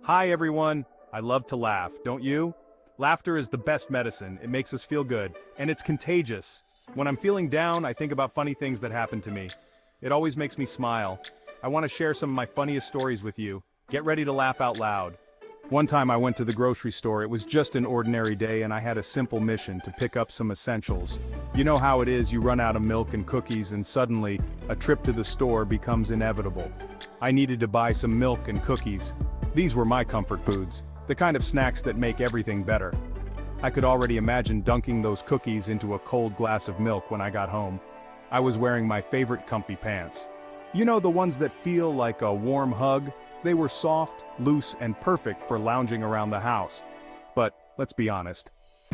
Hi everyone! I love to laugh, don't you? Laughter is the best medicine, it makes us feel good, and it's contagious. When I'm feeling down, I think about funny things that happen to me. It always makes me smile. I want to share some of my funniest stories with you. Get ready to laugh out loud. One time I went to the grocery store. It was just an ordinary day and I had a simple mission to pick up some essentials. You know how it is, you run out of milk and cookies and suddenly, a trip to the store becomes inevitable. I needed to buy some milk and cookies. These were my comfort foods, the kind of snacks that make everything better. I could already imagine dunking those cookies into a cold glass of milk when I got home. I was wearing my favorite comfy pants. You know, the ones that feel like a warm hug? They were soft, loose, and perfect for lounging around the house. But, let's be honest,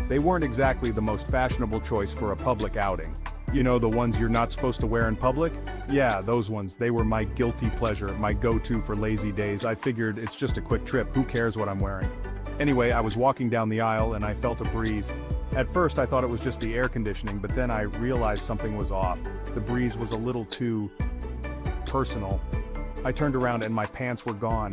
they weren't exactly the most fashionable choice for a public outing. You know, the ones you're not supposed to wear in public? Yeah, those ones, they were my guilty pleasure, my go-to for lazy days. I figured it's just a quick trip, who cares what I'm wearing? Anyway, I was walking down the aisle and I felt a breeze. At first I thought it was just the air conditioning, but then I realized something was off. The breeze was a little too personal. I turned around and my pants were gone.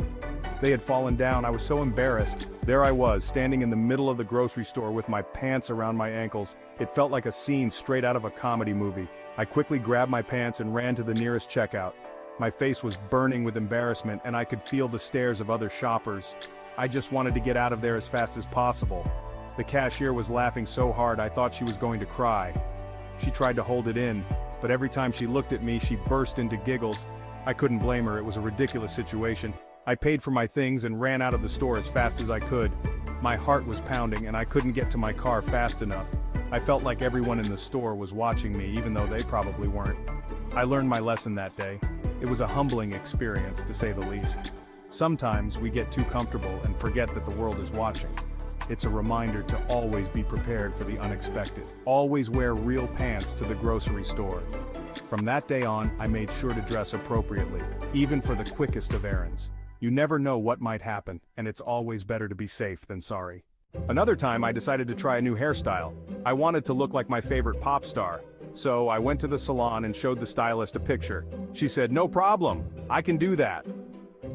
They had fallen down. I was so embarrassed. There I was, standing in the middle of the grocery store with my pants around my ankles. It felt like a scene straight out of a comedy movie. I quickly grabbed my pants and ran to the nearest checkout. My face was burning with embarrassment and I could feel the stares of other shoppers. I just wanted to get out of there as fast as possible. The cashier was laughing so hard I thought she was going to cry. She tried to hold it in, but every time she looked at me she burst into giggles. I couldn't blame her, it was a ridiculous situation. I paid for my things and ran out of the store as fast as I could. My heart was pounding and I couldn't get to my car fast enough. I felt like everyone in the store was watching me, even though they probably weren't. I learned my lesson that day. It was a humbling experience, to say the least. Sometimes we get too comfortable and forget that the world is watching. It's a reminder to always be prepared for the unexpected. Always wear real pants to the grocery store. From that day on, I made sure to dress appropriately, even for the quickest of errands. You never know what might happen, and it's always better to be safe than sorry. Another time I decided to try a new hairstyle. I wanted to look like my favorite pop star. So I went to the salon and showed the stylist a picture. She said, "No problem, I can do that."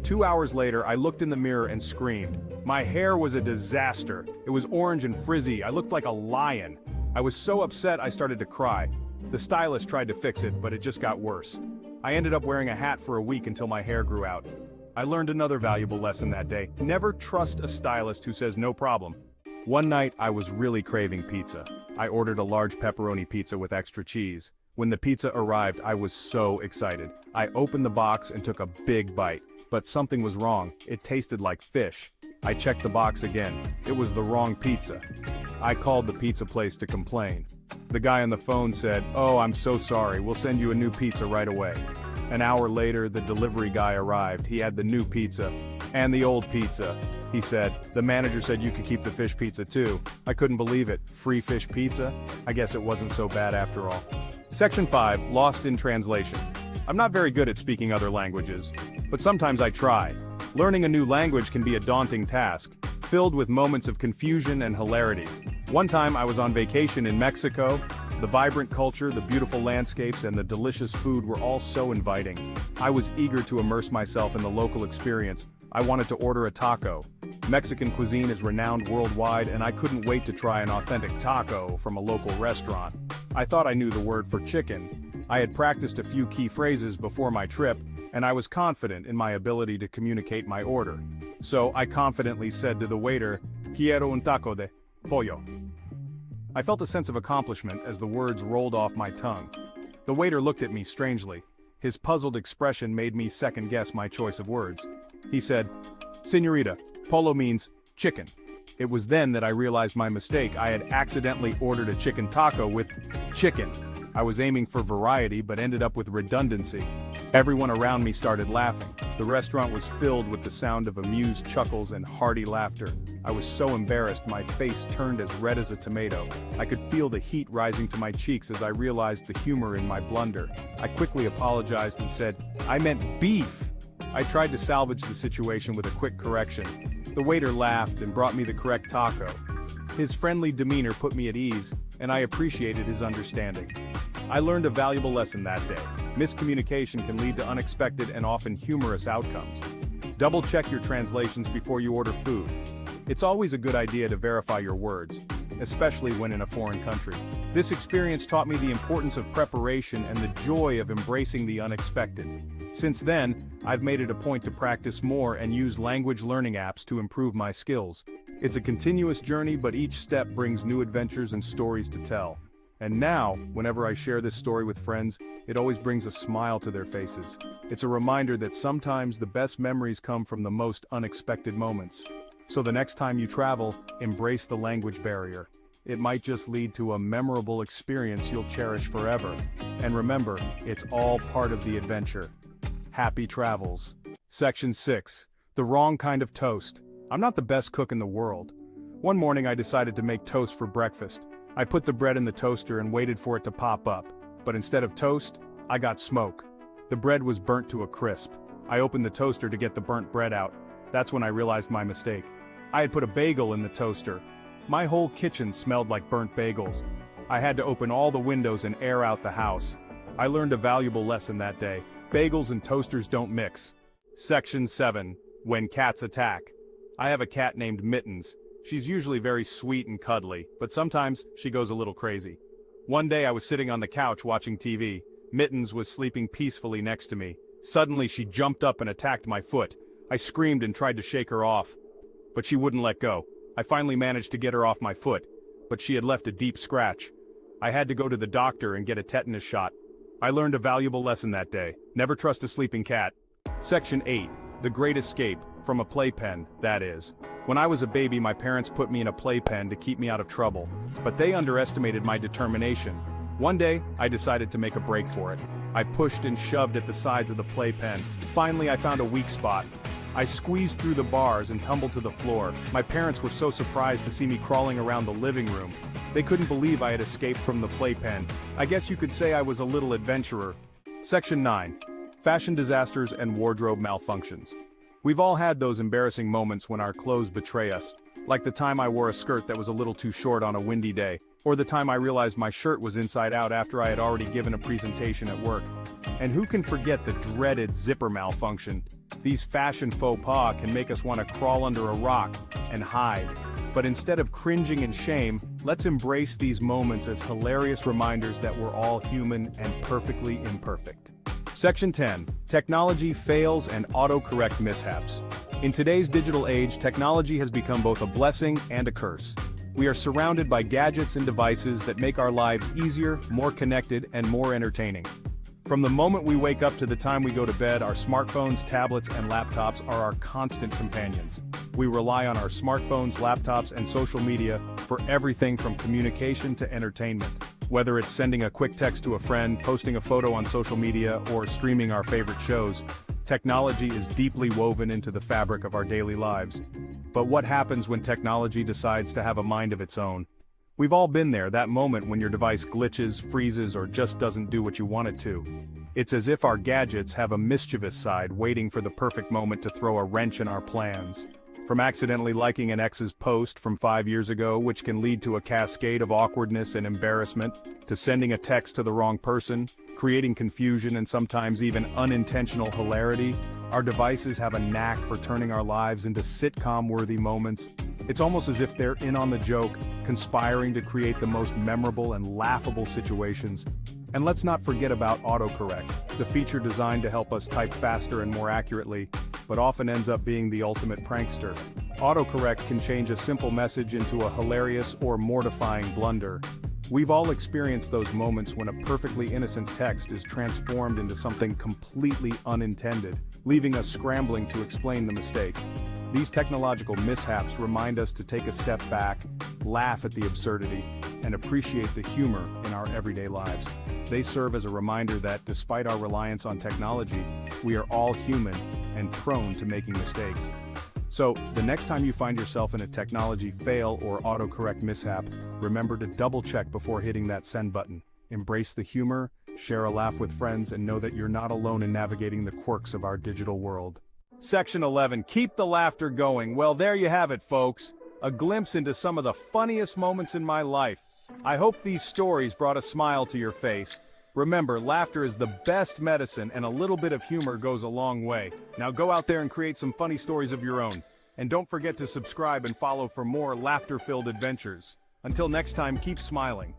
2 hours later, I looked in the mirror and screamed. My hair was a disaster. It was orange and frizzy. I looked like a lion. I was so upset I started to cry. The stylist tried to fix it, but it just got worse. I ended up wearing a hat for a week until my hair grew out. I learned another valuable lesson that day. Never trust a stylist who says no problem. One night, I was really craving pizza. I ordered a large pepperoni pizza with extra cheese. When the pizza arrived, I was so excited. I opened the box and took a big bite. But something was wrong. It tasted like fish. I checked the box again. It was the wrong pizza. I called the pizza place to complain. The guy on the phone said, "Oh, I'm so sorry, we'll send you a new pizza right away." An hour later, the delivery guy arrived. He had the new pizza and the old pizza. He said, "The manager said you could keep the fish pizza too." I couldn't believe it. Free fish pizza? I guess it wasn't so bad after all. Section 5, Lost in Translation. I'm not very good at speaking other languages, but sometimes I try. Learning a new language can be a daunting task, filled with moments of confusion and hilarity. One time I was on vacation in Mexico. The vibrant culture, the beautiful landscapes, and the delicious food were all so inviting. I was eager to immerse myself in the local experience. I wanted to order a taco. Mexican cuisine is renowned worldwide, and I couldn't wait to try an authentic taco from a local restaurant. I thought I knew the word for chicken. I had practiced a few key phrases before my trip, and I was confident in my ability to communicate my order. So I confidently said to the waiter, "Quiero un taco de pollo." I felt a sense of accomplishment as the words rolled off my tongue. The waiter looked at me strangely. His puzzled expression made me second-guess my choice of words. He said, "Señorita, pollo means chicken." It was then that I realized my mistake. I had accidentally ordered a chicken taco with chicken. I was aiming for variety but ended up with redundancy. Everyone around me started laughing. The restaurant was filled with the sound of amused chuckles and hearty laughter. I was so embarrassed my face turned as red as a tomato. I could feel the heat rising to my cheeks as I realized the humor in my blunder. I quickly apologized and said, "I meant beef." I tried to salvage the situation with a quick correction. The waiter laughed and brought me the correct taco. His friendly demeanor put me at ease, and I appreciated his understanding. I learned a valuable lesson that day. Miscommunication can lead to unexpected and often humorous outcomes. Double check your translations before you order food. It's always a good idea to verify your words, especially when in a foreign country. This experience taught me the importance of preparation and the joy of embracing the unexpected. Since then, I've made it a point to practice more and use language learning apps to improve my skills. It's a continuous journey, but each step brings new adventures and stories to tell. And now, whenever I share this story with friends, it always brings a smile to their faces. It's a reminder that sometimes the best memories come from the most unexpected moments. So the next time you travel, embrace the language barrier. It might just lead to a memorable experience you'll cherish forever. And remember, it's all part of the adventure. Happy travels. Section 6. The wrong kind of toast. I'm not the best cook in the world. One morning I decided to make toast for breakfast. I put the bread in the toaster and waited for it to pop up. But instead of toast, I got smoke. The bread was burnt to a crisp. I opened the toaster to get the burnt bread out. That's when I realized my mistake. I had put a bagel in the toaster. My whole kitchen smelled like burnt bagels. I had to open all the windows and air out the house. I learned a valuable lesson that day. Bagels and toasters don't mix. Section 7. When cats attack. I have a cat named Mittens. She's usually very sweet and cuddly, but sometimes she goes a little crazy. One day I was sitting on the couch watching TV. Mittens was sleeping peacefully next to me. Suddenly she jumped up and attacked my foot. I screamed and tried to shake her off, but she wouldn't let go. I finally managed to get her off my foot, but she had left a deep scratch. I had to go to the doctor and get a tetanus shot. I learned a valuable lesson that day. Never trust a sleeping cat. Section 8. The Great Escape, from a playpen, that is. When I was a baby, my parents put me in a playpen to keep me out of trouble, but they underestimated my determination. One day, I decided to make a break for it. I pushed and shoved at the sides of the playpen. Finally, I found a weak spot. I squeezed through the bars and tumbled to the floor. My parents were so surprised to see me crawling around the living room. They couldn't believe I had escaped from the playpen. I guess you could say I was a little adventurer. Section 9. Fashion disasters and wardrobe malfunctions. We've all had those embarrassing moments when our clothes betray us. Like the time I wore a skirt that was a little too short on a windy day, or the time I realized my shirt was inside out after I had already given a presentation at work. And who can forget the dreaded zipper malfunction? These fashion faux pas can make us want to crawl under a rock and hide. But instead of cringing in shame, let's embrace these moments as hilarious reminders that we're all human and perfectly imperfect. Section 10. Technology fails and autocorrect mishaps. In today's digital age, technology has become both a blessing and a curse. We are surrounded by gadgets and devices that make our lives easier, more connected, and more entertaining. From the moment we wake up to the time we go to bed, our smartphones, tablets, and laptops are our constant companions. We rely on our smartphones, laptops, and social media for everything from communication to entertainment. Whether it's sending a quick text to a friend, posting a photo on social media, or streaming our favorite shows, technology is deeply woven into the fabric of our daily lives. But what happens when technology decides to have a mind of its own? We've all been there, that moment when your device glitches, freezes, or just doesn't do what you want it to. It's as if our gadgets have a mischievous side waiting for the perfect moment to throw a wrench in our plans. From accidentally liking an ex's post from 5 years ago, which can lead to a cascade of awkwardness and embarrassment, to sending a text to the wrong person, creating confusion and sometimes even unintentional hilarity, our devices have a knack for turning our lives into sitcom-worthy moments. It's almost as if they're in on the joke, conspiring to create the most memorable and laughable situations. And let's not forget about autocorrect, the feature designed to help us type faster and more accurately, but often ends up being the ultimate prankster. Autocorrect can change a simple message into a hilarious or mortifying blunder. We've all experienced those moments when a perfectly innocent text is transformed into something completely unintended, leaving us scrambling to explain the mistake. These technological mishaps remind us to take a step back, laugh at the absurdity, and appreciate the humor in our everyday lives. They serve as a reminder that, despite our reliance on technology, we are all human and prone to making mistakes. So, the next time you find yourself in a technology fail or autocorrect mishap, remember to double-check before hitting that send button. Embrace the humor, share a laugh with friends, and know that you're not alone in navigating the quirks of our digital world. Section 11. Keep the laughter going. Well, there you have it, folks. A glimpse into some of the funniest moments in my life. I hope these stories brought a smile to your face. Remember, laughter is the best medicine and a little bit of humor goes a long way. Now go out there and create some funny stories of your own. And don't forget to subscribe and follow for more laughter-filled adventures. Until next time, keep smiling.